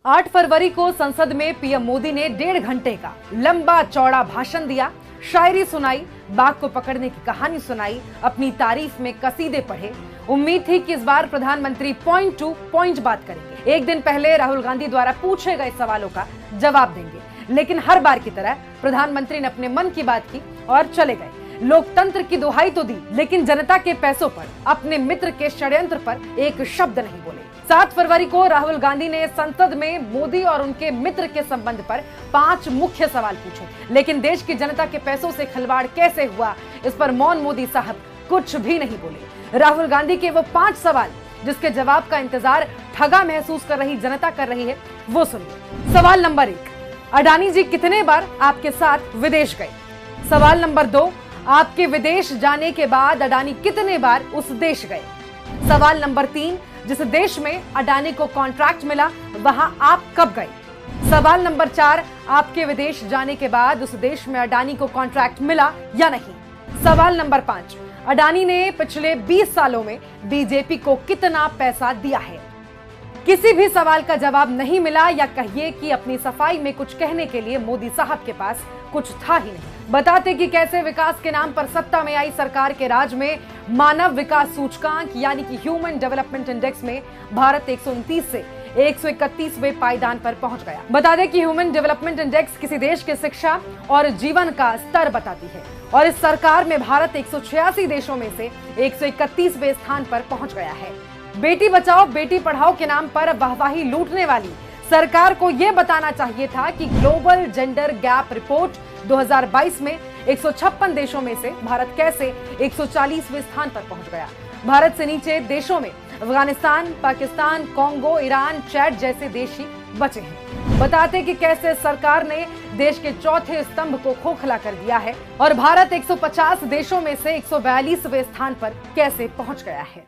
8 फरवरी को संसद में पीएम मोदी ने 1.5 घंटे का लंबा चौड़ा भाषण दिया, शायरी सुनाई, बाघ को पकड़ने की कहानी सुनाई, अपनी तारीफ में कसीदे पढ़े। उम्मीद थी कि इस बार प्रधानमंत्री पॉइंट टू पॉइंट बात करेंगे। एक दिन पहले राहुल गांधी द्वारा पूछे गए सवालों का जवाब देंगे, लेकिन हर बार की तरह प्रधानमंत्री ने अपने मन की बात की और चले गए। लोकतंत्र की दुहाई तो दी, लेकिन जनता के पैसों पर, अपने मित्र के षड्यंत्र पर एक शब्द नहीं बोले। 7 फरवरी को राहुल गांधी ने संसद में मोदी और उनके मित्र के संबंध पर 5 मुख्य सवाल पूछे, लेकिन देश की जनता के पैसों से खिलवाड़ कैसे हुआ, इस पर मौन मोदी साहब कुछ भी नहीं बोले। राहुल गांधी के वो 5 सवाल जिसके जवाब का इंतजार ठगा महसूस कर रही जनता कर रही है, वो सुनिए। सवाल नंबर 1, अडानी जी कितने बार आपके साथ विदेश गए? सवाल नंबर 2, आपके विदेश जाने के बाद अडानी कितने बार उस देश गए? सवाल नंबर 3, जिस देश में अडानी को कॉन्ट्रैक्ट मिला वहां आप कब गए? सवाल नंबर 4, आपके विदेश जाने के बाद उस देश में अडानी को कॉन्ट्रैक्ट मिला या नहीं? सवाल नंबर 5, अडानी ने पिछले 20 सालों में बीजेपी को कितना पैसा दिया है? किसी भी सवाल का जवाब नहीं मिला, या कहिए कि अपनी सफाई में कुछ कहने के लिए मोदी साहब के पास कुछ था ही नहीं। बताते कि कैसे विकास के नाम पर सत्ता में आई सरकार के राज में मानव विकास सूचकांक यानी कि ह्यूमन डेवलपमेंट इंडेक्स में भारत 129 से 131वें पायदान पर पहुंच गया। बता दें कि ह्यूमन डेवलपमेंट इंडेक्स किसी देश के शिक्षा और जीवन का स्तर बताती है, और इस सरकार में भारत 186 देशों में से 131वें स्थान पर पहुंच गया है। बेटी बचाओ बेटी पढ़ाओ के नाम पर वाहवाही लूटने वाली सरकार को यह बताना चाहिए था कि ग्लोबल जेंडर गैप रिपोर्ट 2022 में 156 देशों में से भारत कैसे 140वें स्थान पर पहुंच गया। भारत से नीचे देशों में Afghanistan, Pakistan, Congo, Iran, Chad जैसे देश ही बचे हैं। बताते कि कैसे सरकार ने देश के चौथे स्तंभ को खोखला कर दिया है, और भारत 150 देशों में से 142वें स्थान पर कैसे पहुंच गया है।